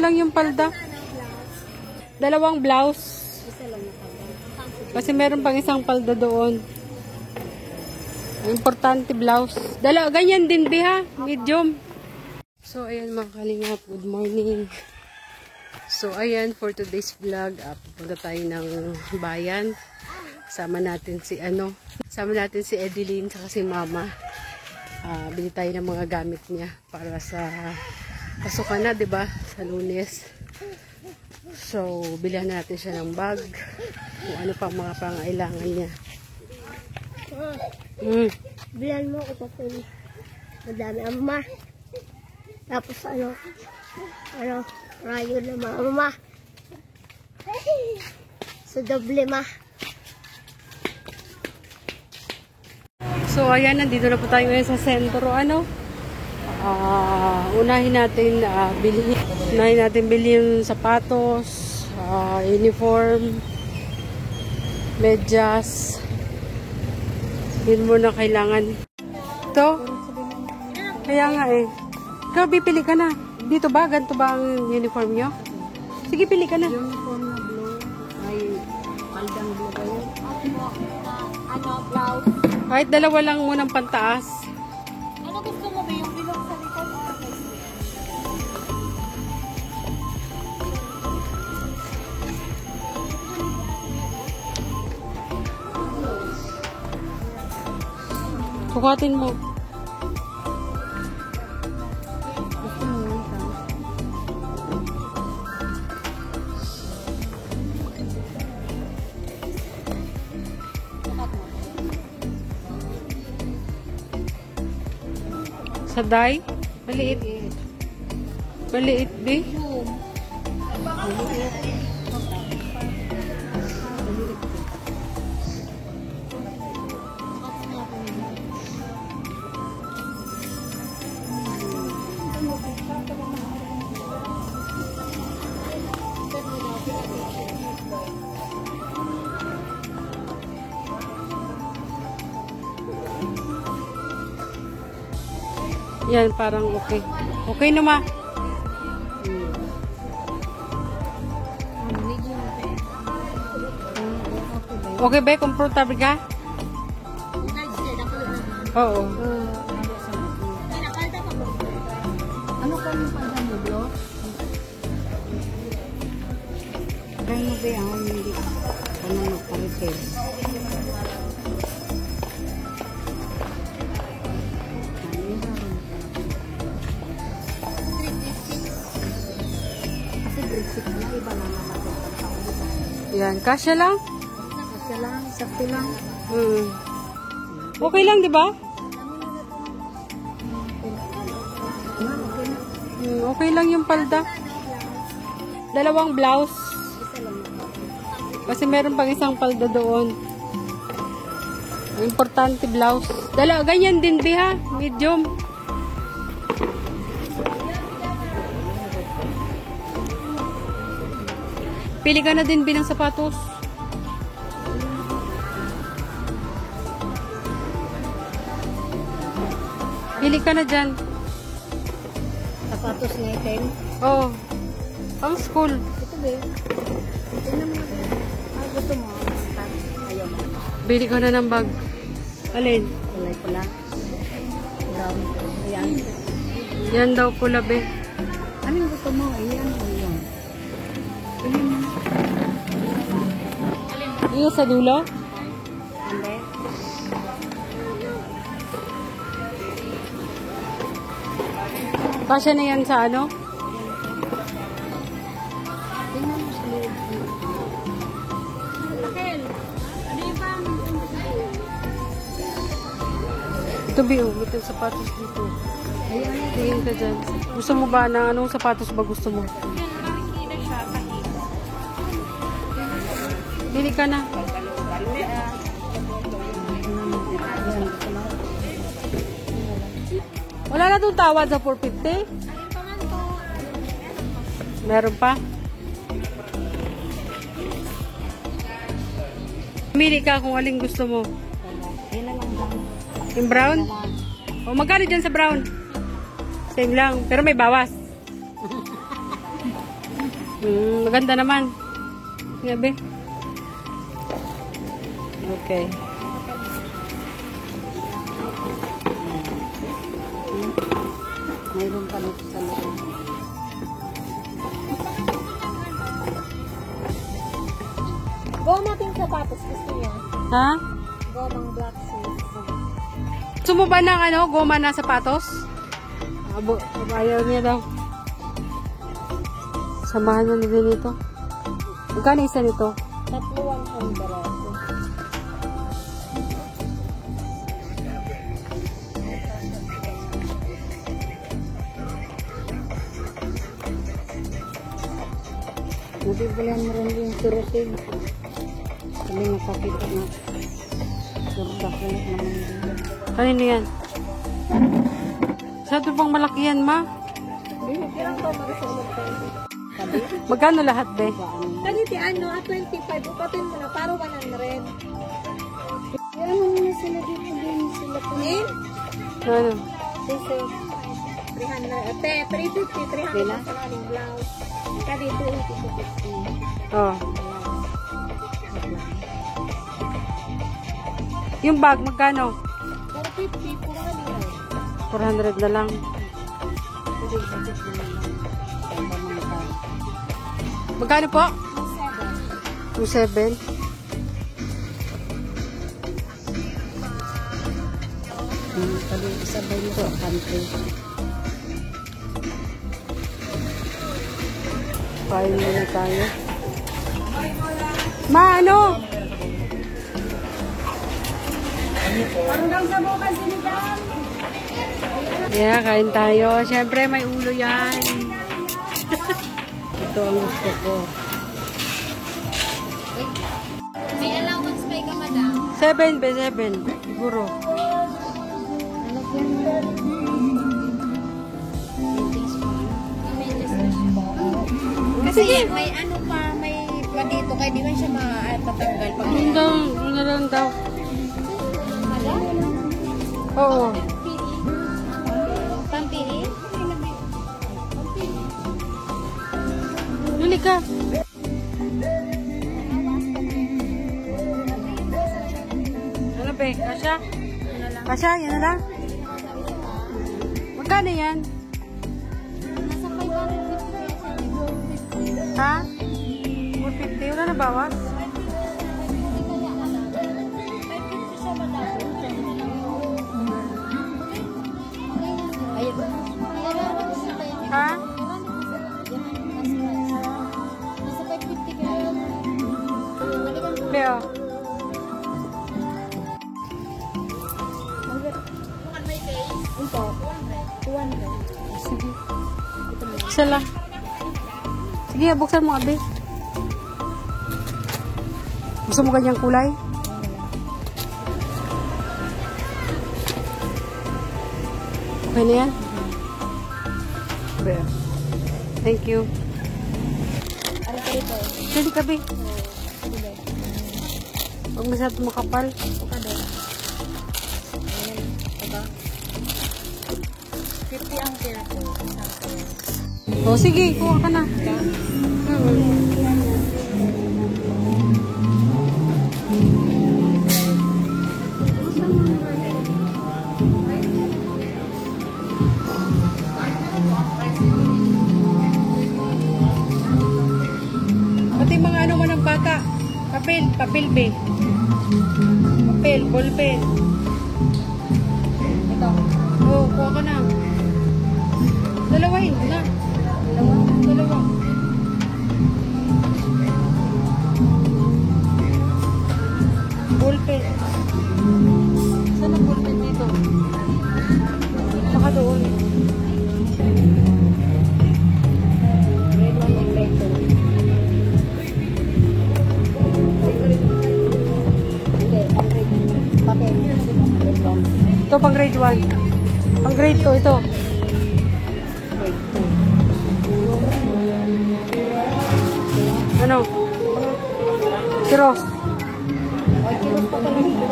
lang yung palda. Dalawang blouse. Kasi meron pang isang palda doon. Importante blouse. Ganyan din, Biha. Medium. So, ayan mga kalingap. Good morning. So, ayan for today's vlog. Pupunta tayo ng bayan. Sama natin si Edeline saka si Mama. Bili tayo ng mga gamit niya para sa pasukan na, 'di ba? Sa Lunes. So, bilhan natin siya ng bag. Kung ano pang mga pangailangan niya. Bilan mo ako pa madami ang mama. Tapos rayo na mama. Sa doble ma. So, ayan, nandito na po tayo ngayon sa sentro. Unahin natin bilhin yung sapatos, uniform, medyas. Yun muna kailangan. Ito? Kaya nga eh. Ikaw, bipili ka na. Dito ba? Ganito ba ang uniform nyo? Sige, pili ka na. Uniform na blue. Ay, paldang blue kayo. Blouse. Kahit dalawa lang munang pantaas. Ano gusto mo ba? Yung bilog sa likod? Sukatin mo. Gusto mo yun ka? Sa dye? Maliit. Maliit, be. Yan, parang okay. Okay naman. Okay ba? Comfortable ka? Oo. Ano ka yung pandang mo, bro? Kaya mo ba ang hindi ano magpa-repair? Yan, kasya lang? Kasya lang, sakto lang. Okay lang, di ba? Okay lang yung palda. Dalawang blouse. Kasi meron pang isang palda doon. Importante blouse. Ganyan din, Biha. Medium. Pili ka na din binang sapatos. Pili ka na dyan. Sapatos na item. Oo. Pang school. Ito ba? Ito naman. Gusto mo? Ayaw mo. Bili ka na ng bag. Alin? Kulay pula. Brown. Ayan. Yan daw pula, be. Anong gusto mo? Ayan. Ayan. Yung sa dulo? Hindi. Kasya na yan sa ano? Tingnan mo sa loob. Raquel, ano yung pang? Ito, be. Ito yung sapatos dito. Ayan. Tingin ka dyan. Gusto mo ba na anong sapatos ba gusto mo? Bili ka na. Wala na itong tawad sa 450? Meron pa? Pumili ka kung aling gusto mo. Ayan na lang brown. Yung brown? O magkano dyan sa brown? Same lang. Pero may bawas. Maganda naman. Gabi. Okay. Mayroon pa nito sa loob. Gomang sapatos gusto niya. Ha? Gomang black shoes. Gusto mo ba ng goma na sapatos? Ayaw niya daw. Samahan mo na din ito. Magkano isa nito? 300. Nabibulan mo rin yung turutin. Kami nakakita na. Surdakulit naman yun. Kanino yan? Sa ito pang malaki yan, ma? Hirang ko magasulog tayo. Magkano lahat, be? Kaniti 25. Upatin mo na, para 100. Ano muna sila dito din sila po. Ano? Sisi. 300. 350. 300 sa kaling blouse. Kadi 280. Oh. Yung bag, magkano? 450 po nga 400 na lang. Magkano po? 2.7. Kali isabay mo ko kante. Kain muna tayo. Ma, ano? Hanggang sa bukas sinigang. Yeah, kain tayo. Siyempre, may ulo yan. Ito ang gusto ko. May allowance pa ka, madam? 7, be, 7. Siguro. Kasi may ano pa, may dito kaya di man siya matatanggal pag Ano lang daw. Oo. pampili. Luli ka. Ano be? Kasha? Kasha, yan na lang. Magkano yan? Nasa 550. Ha? 450? Wala na bawas? Ha? Nasa 550 ka yun. Beo. Ito, 200. Sige. Isa lang. Sige, buksan mo, Abe. Gusto mo ganyang kulay? Okay na yan? Beo. Thank you. Ano pa ito? Sige, Kabi. Sige. Huwag masyado makapal. Buka doon. Ayan. Ito. 50 ang tira ko. O, sige. Kuha ka na. Pati mga ano mo ng bata. Papel. Papel, be. Papel. Ballpen. Ito. Oo, kuha ka na. Dalawahin mo na. Dalawa. Ballpen. Saan ang ballpen dito? Baka doon. Grade 1 and grade 2. Hindi, ang grade 2. Bakit? Grade 1. Ito pang grade 1. Pang grade 2 ito. Grade Ano? Si Ross. 2. Ay, kilos pa pala dito.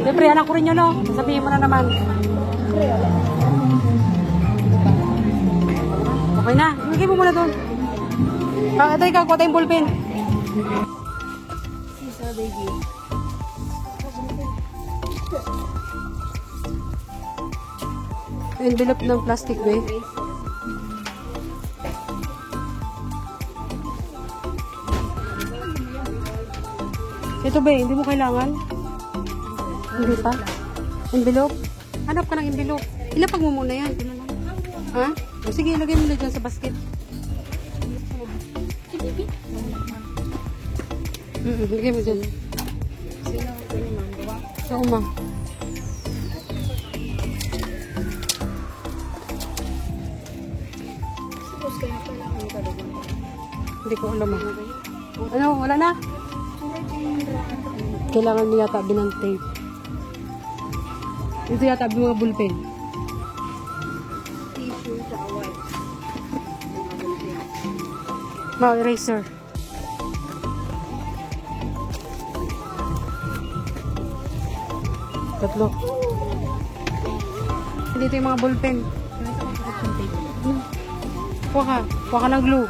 Siyempre, anak ko rin yun, no? Sabihin mo na naman. Siyempre, wala. Okay na. Ibigay mo muna doon. Ito ikaw, kuha tayong ballpen. Sisa, baby. Envelope ng plastic, be. Ito, be, hindi mo kailangan? Hindi pa? Envelope? Hanap ka ng envelope. Ilapag mo muna yan. Ha? O, sige, ilagay mo na dyan sa basket. Ilagay mo dyan. Sa uma. Hindi ko alam. Ano, wala na? Kailangan mo yata ng tape. Ito yata mga ballpen. Tissue, tsaka white. Mga eraser. Tatlo. Dito yung mga ballpen. Kuha ka. Kuha ka ng glue.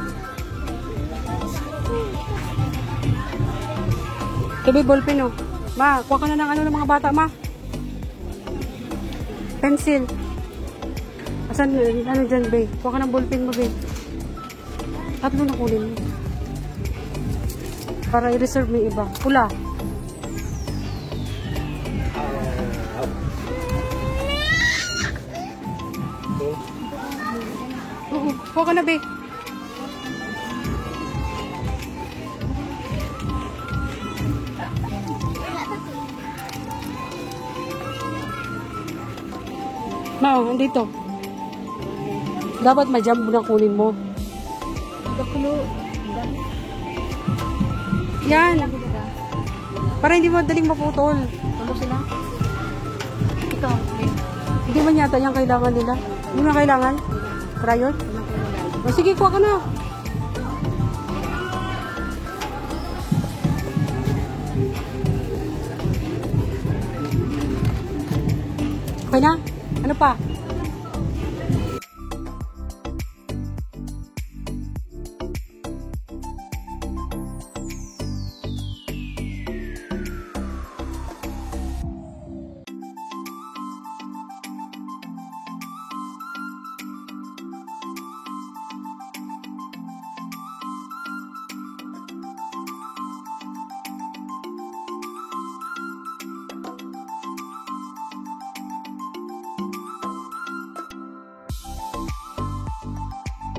Ito ba ballpen, oh. Ma, kuha ka na ng ano ng mga bata, ma. Pencil. Asan, ano dyan, be? Kuha ka ng ballpen mo, be. Tatlo na kunin mo. Para i-reserve mo yung iba. Pula. Oo, kuha ka na, be. Mao, andito. Dapat ma-jump na kunin mo. Dakulo. Yan. Para hindi mo daling maputol. Ano sila? Ito. Hindi man yata yung kailangan nila. Hindi mo na kailangan? Crayon? O sige, kuha ka na. Okay na? Ano pa?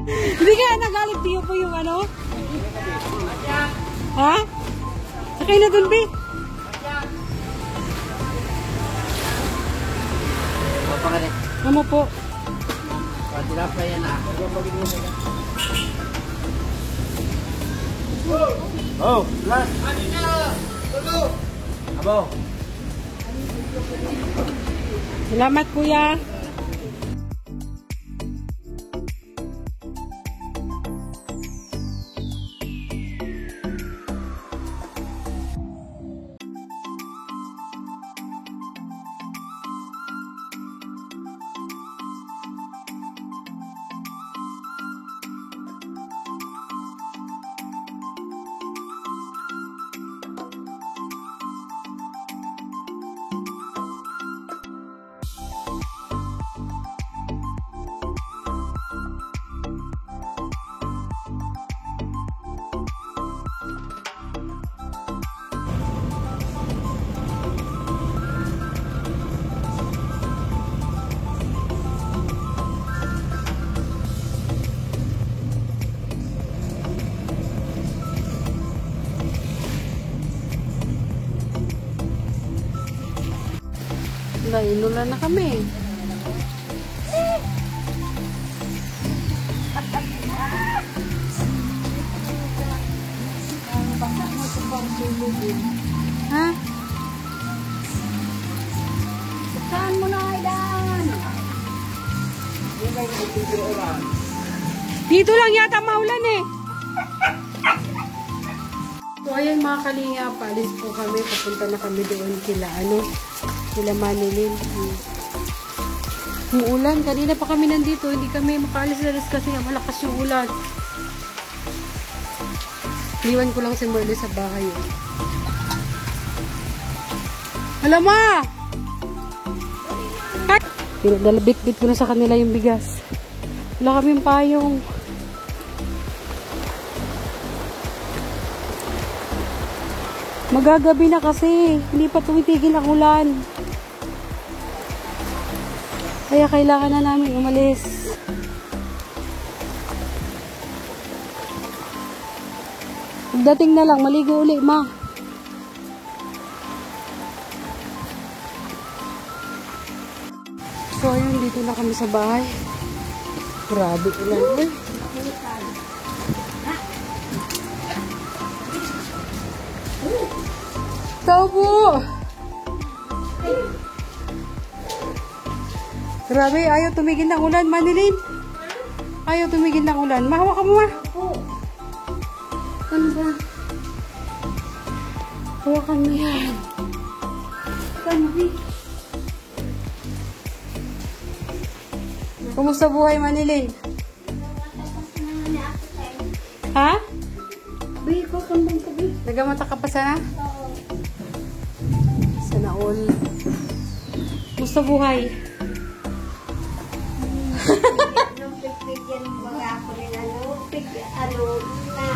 Hindi kaya nagalit tiyo po yung ano? Ha? Sakay na dun, Bi. Ano po? Oh, last. Abo. Salamat, kuya. Inulan na kami. Ha? Saan mo na kailangan? Dito lang yata maulan eh. So ayan mga kalinga, paalis po kami. Papunta na kami doon kila sila Manilin. Umuulan. Kanina pa kami nandito. Hindi kami makaalis-alis kasi malakas yung ulan. Iniwan ko lang si Merle sa bahay. Alam mo! Bit-bit ko na sa kanila yung bigas. Wala kaming payong. Magagabi na kasi. Hindi pa tumitigil ang ulan. Kaya kailangan na namin umalis. Pagdating na lang, maligo uli, ma. So, ayun, dito na kami sa bahay. Grabe ulan. Uy. Tao po! Grabe, ayaw tumigil ng ulan, Manilin. Ayaw tumigil ng ulan. Mahawa ka mo, ma. Ano ba? Hawakan mo yan. Ano ba? Kumusta buhay, Manilin? Ha? Bay, ko kambang ka, bay. Nagamata ka pa sana? Sana all. Kumusta buhay? Nung pigpigyan mo nga ako nila, na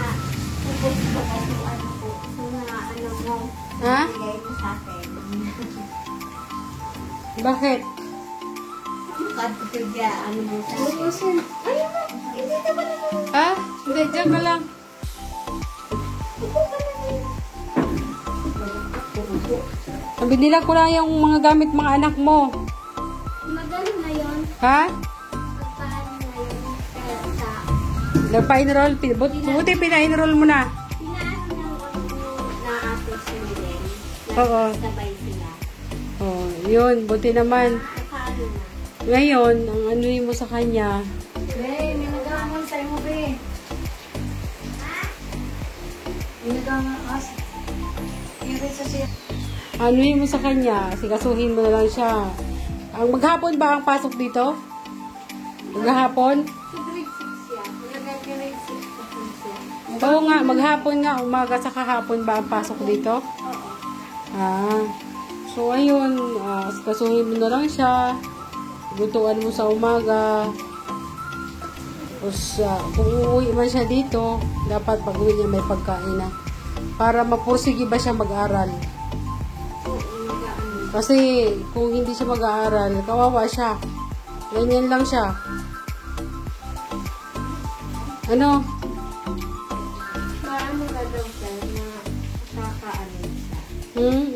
ubos ko kasi ano po, mo, Ha? bigay mo sa akin. Bakit? Pagpigyan, mo sa akin. Ayun mo, hindi ka ba naman? Ha? Hindi, dyan ka lang. Binila ko lang yung mga gamit mga anak mo. Magano na yun? Ha? Magpaano na yun? Kaya sa... Nagpa-enroll. Buti pina-enroll mo na. Pinaano na ate Sulen. Oo. Sabay sila. Oh, yun. Buti naman. Paano na? Ngayon, ang anuin mo sa kanya, Be, may nagaman sa'yo mo, be. May nagaman as. Yung sa siya. anuin mo sa kanya, sikasuhin mo na lang siya. Ang maghapon ba ang pasok dito? Maghapon? Si grade 6 siya. Nag-grade 6 pa po siya. Oo nga, maghapon nga. Umaga sa kahapon ba ang pasok dito? Oo. Ah. So, ayun. Sikasuhin mo na lang siya. Lutuan mo sa umaga. Tapos, kung uuwi man siya dito, dapat pag-uwi niya may pagkain na. Para mapursige ba siya mag-aral. Kasi, kung hindi siya mag-aaral, kawawa siya. Ganyan lang siya. Ano? Maano ka daw siya na kakaano siya.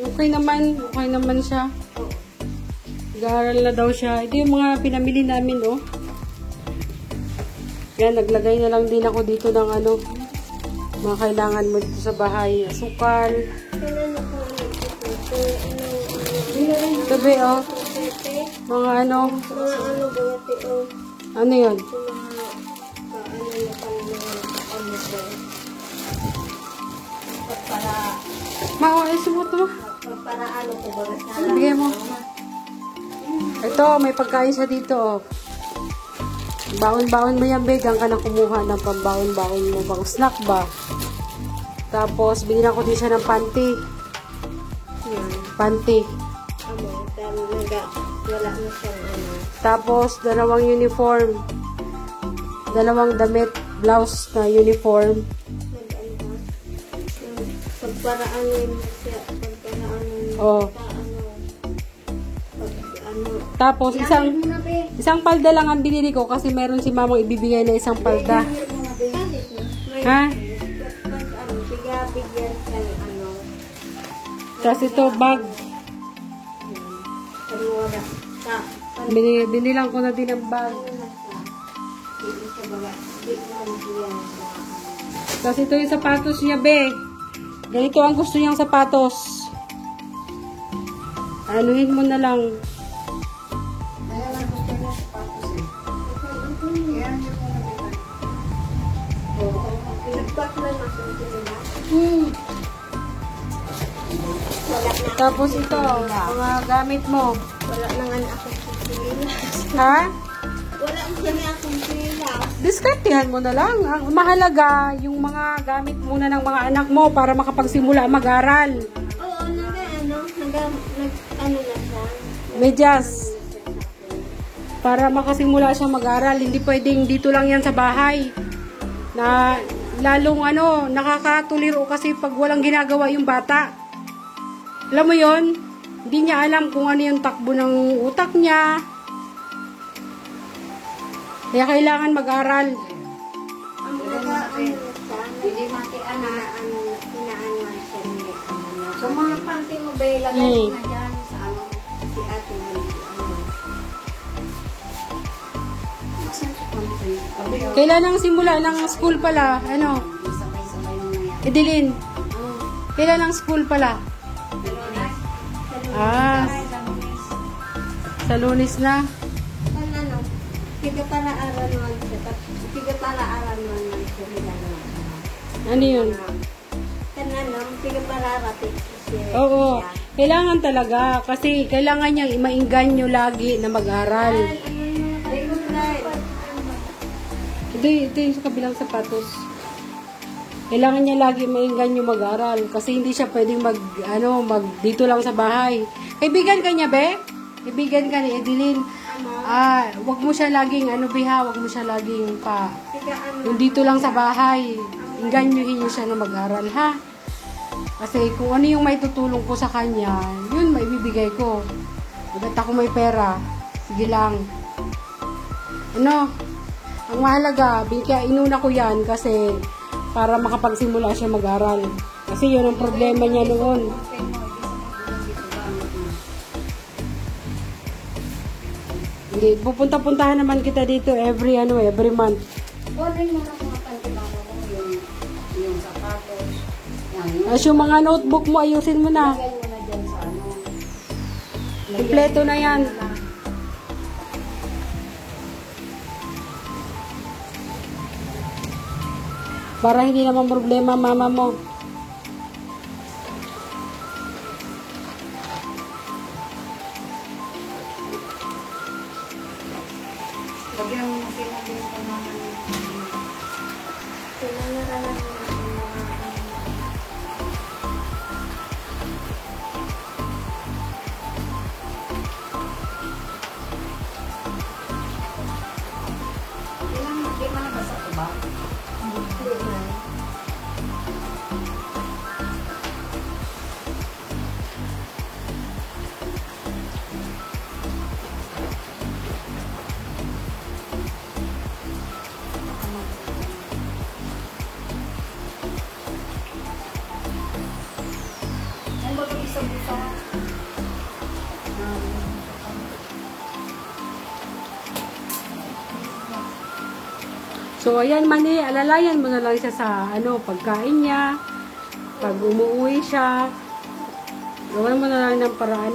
Okay naman. Okay naman siya. Oo. Nag-aaral na daw siya. Ito yung mga pinamili namin, oh. Yan, naglagay na lang din ako dito ng ano, mga kailangan mo dito sa bahay. Asukal. Kailan ako Tabi, oh. Mga ano. mga ano buwate o Ano yun? mga ano na pang mga ano ba para Sumot mo. para ano ko ba sa Bigay mo. Ito, may pagkain siya dito, oh. Baon-baon mo yan, be. Diyan ka na kumuha ng pambaon-baon mo. Bang snack ba? Tapos, binila ko din siya ng panty. Yan, panty. ano talaga wala na siyang ano Tapos, dalawang uniform. Dalawang damit, blouse na uniform. nag-ano pagparaanin mo siya pagparaanin Oh. ano Tapos, isang palda lang ang binili ko kasi meron si mamang ibibigay na isang palda. Ha? ano bigyan sa ano Tapos ito, bag. kalura sa Binilang ko na din ang bag. hindi sa baga hindi naman yan Tapos ito yung sapatos niya, be. Ganito ang gusto niyang sapatos. Anuhin mo na lang. Tapos ito, mga gamit mo. wala na nga ako sisilas Ha? Wala kasi akong pera. Diskartehan mo na lang. Ang mahalaga, yung mga gamit muna ng mga anak mo para makapagsimula mag-aral. Oo, ano na siya. Medyas. Para makasimula siya mag-aral. Hindi pwedeng dito lang yan sa bahay. Na lalong nakakatuliro kasi pag walang ginagawa yung bata. Alam mo yon, hindi niya alam kung ano yung takbo ng utak niya. Kaya kailangan mag-aral. Ang hindi mati hinaanuan siya ni so mga panty mo ba ilagay na dyan sa si ate mo Kailan ang simula ng school pala? Edeline. Kailan ang school pala? Sa Lunes na. Tiga para aral man siya. Ano yun? Tiga para rapid siya. Oo. Kailangan talaga. Kasi kailangan niyang mainganyo lagi na mag-aral. Ito yung sa kabilang sapatos. Kailangan niya lagi mainganyo mag-aral. Kasi hindi siya pwedeng dito lang sa bahay. Kaibigan ka niya, be? Kaibigan ka ni Edeline. Wag mo siya laging wag mo siya laging yung dito lang sa bahay. Inganyohin niyo siya na mag-aral, ha? Kasi kung ano yung may tutulong ko sa kanya, yun may bibigay ko. Bagat ako may pera, sige lang. Ang mahalaga, kaya inuna ko yan kasi para makapagsimula siya mag-aral. Kasi yun ang problema niya noon. Pupunta-puntahan naman kita dito every month. Order mo na mga pantibago ko yung sapatos. As yung mga notebook mo, ayusin mo na. Lagay mo na dyan sa Kompleto na yan. Para hindi naman problema mama mo. Lagyan mo sinabi ko naman. Sinanaralan mo na di man nabasa ko ba? Hindi na. So, ayan, alalayan mo na lang siya sa, pagkain niya. Pag umuwi siya, gawan mo na lang ng paraan,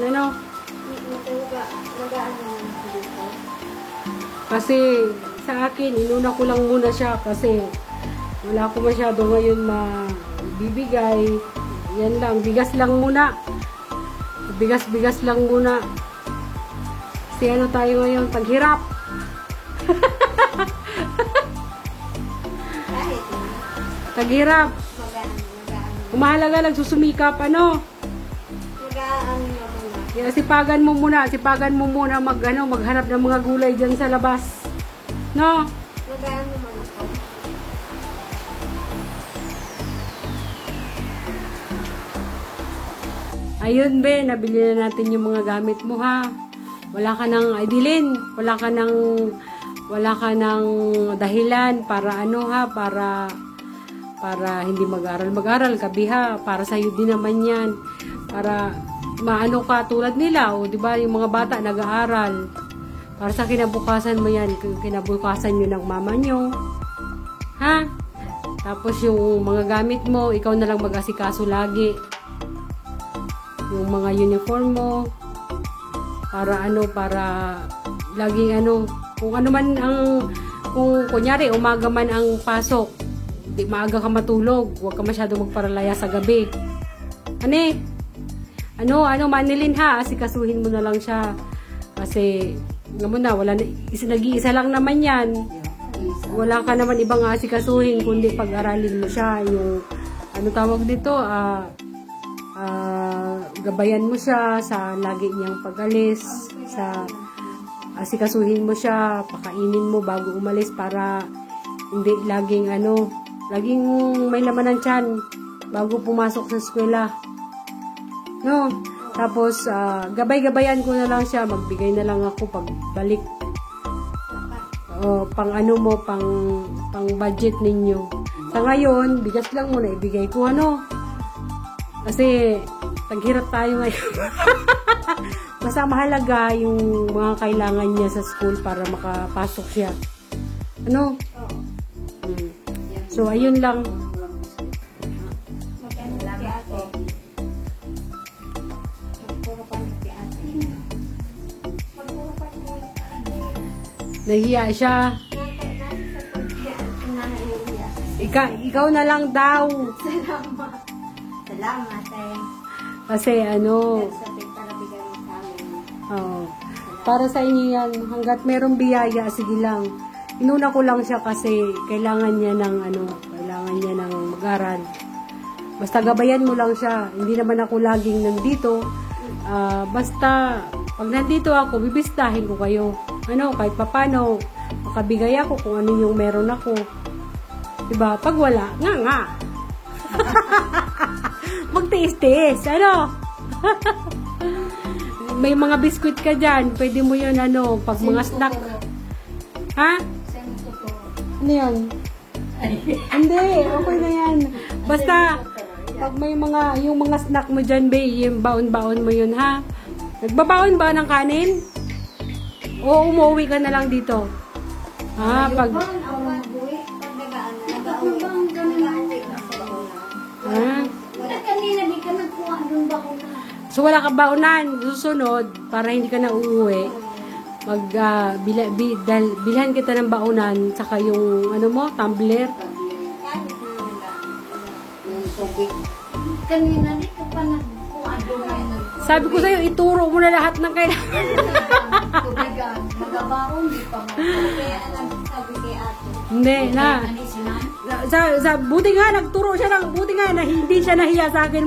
Kasi, sa akin, inuna ko lang muna siya kasi wala ko masyado ngayon mabibigay. Yan lang, bigas lang muna. Bigas lang muna. Kasi tayo ngayon, taghirap. Taghirap. Umahalaga lang susumikap, Sipagan mo muna maghanap ng mga gulay diyan sa labas. No? Ayun, be, nabili na natin yung mga gamit mo, ha. Wala ka nang Edeline, wala ka nang dahilan para para hindi mag-aral ka, biha, para sa iyo din naman 'yan. Para maano ka tulad nila, 'di ba? Yung mga bata nag-aaral. Para sa kinabukasan mo 'yan, kinabukasan niyo ng mama niyo. Ha? Tapos yung mga gamit mo, ikaw na lang mag-asikaso lagi. Yung mga uniform mo, para laging kung ano man kung kunyari umaga man ang pasok, di maaga ka matulog, huwag ka masyado magparalaya sa gabi. Manilin, ha, asikasuhin mo na lang siya kasi Alam mo na, wala na, nag-iisa lang naman yan. Wala ka naman ibang asikasuhin, kundi pag-aralin mo siya. Yung, ano tawag dito, gabayan mo siya sa lagi niyang pag-alis, sa asikasuhin mo siya, pakainin mo bago umalis para hindi laging laging may laman ng tiyan bago pumasok sa eskwela. No? Tapos, gabay-gabayan ko na lang siya, magbigay na lang ako pagbalik. Pang pang budget ninyo. Sa ngayon, bigas lang muna ibigay ko, Kasi, taghirap tayo ngayon. Basta mahalaga yung mga kailangan niya sa school para makapasok siya. So, ayun lang. Nahiya siya. Ikaw na lang daw. Salamat eh. Kasi para sa inyo yan, hanggat merong biyaya, sige lang. Inuna ko lang siya kasi kailangan niya ng mag-aral. Basta gabayan mo lang siya. Hindi naman ako laging nandito. Basta, pag nandito ako, bibistahin ko kayo. Kahit papano, makabigay ako kung ano yung meron ako. Diba? Pag wala, nga. Magtiis-tiis, May mga biskuit ka dyan. Pwede mo yun, pag mga snack. Ha? Ano yun? Hindi, okay na yan. Basta, pag may yung mga snack mo dyan, yung baon-baon mo yun, ha? Nagbabaon ba ng kanin? O umuwi ka na lang dito? Pag... So, wala ka baonan. Susunod, para hindi ka na uuwi, bilhan kita ng baonan, saka yung, tumbler. Kanina, di ka pa Sabi ko sa'yo, ituro mo na lahat ng kailangan. Magabaon, di pa mo. Kaya sabi kay ate. Hindi, buti nga, nagturo siya buti nga, hindi siya nahiya sa akin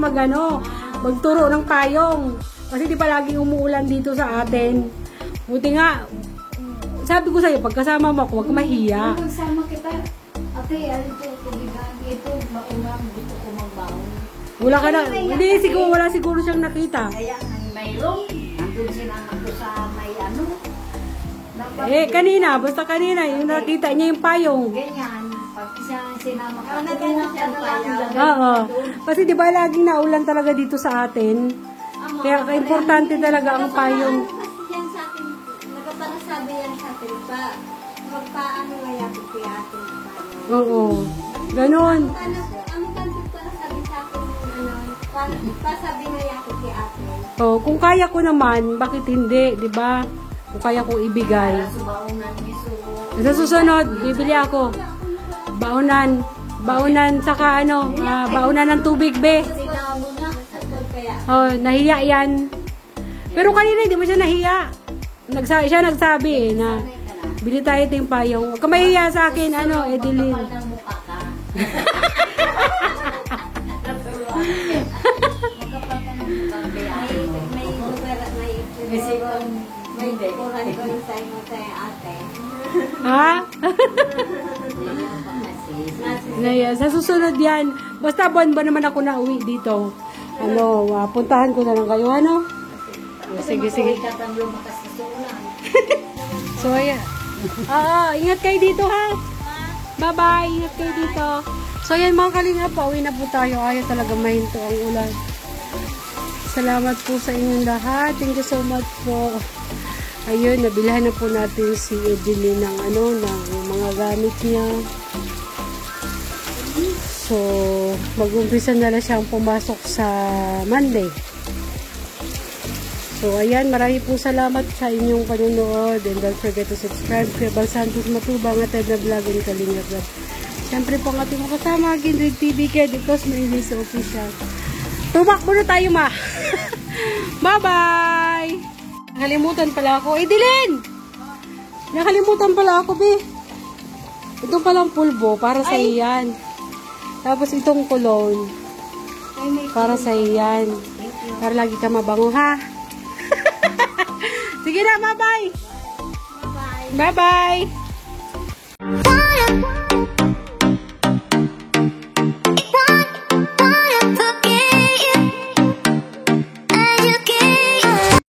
magturo ng payong. Kasi di pa lagi umuulan dito sa atin. Buti nga, sabi ko sa'yo, pagkasama mo ako, huwag ka mahiya. Pagkasama kita, ate, ito, maulang, dito ko magbaon. Wala ka na, hindi, wala siguro siyang nakita. Kaya mayroong, nandun sila sa may Basta kanina, yung nakita niya yung payong. Ganyan, pag sinama ka, ang payong. Oo. Kasi di ba laging naulan talaga dito sa atin? Kaya importante talaga ang payong. Kasi yan sa akin, nagpapanasabi yan sa atin, magpaano nga yakit kay atin. Oo. Ganon. Ang tanto para sabi sa akin, pasabi nga yakit kay atin. Kung kaya ko naman, bakit hindi, di ba? Kung kaya kong ibigay. Sa susunod, bibili ako. Baonan, saka baonan ng tubig, be. Nahiya yan. Pero kanina, hindi mo siya nahiya. Siya nagsabi na, bili tayo ito yung payong. Huwag ka mahiya sa akin, Edeline. Ha? Sa susunod yan. Basta buwan ba naman ako na uwi dito. Puntahan ko na lang kayo, Sige. So, ayan. Ingat kayo dito, ha? Bye-bye. Ingat kayo dito. So, ayan mga kalinga, pauwi na po tayo. Ayaw talaga mahinto ang ulan. Salamat po sa inyong lahat. Thank you so much po. Ayun, nabilhan na po natin si Edeline ng mga gamit niya. So, mag-umpisa na lang siyang pumasok sa Monday. So, ayan, marami po salamat sa inyong panunood. And don't forget to subscribe kay Bal Santos Matubang at Edna Vlog and Kalinga Vlog. Siyempre po ang ating kasama, Kindred TV, because may Lisa Official. Tumakbo na tayo, ma. Bye-bye! Nakalimutan pala ako. Edeline! Nakalimutan pala ako, be. Itong palang pulbo, para sa iyan. Tapos itong cologne, Ay, may para sa iyan. Para lagi ka mabango, ha? Sige na, bye-bye! bye. Bye-bye!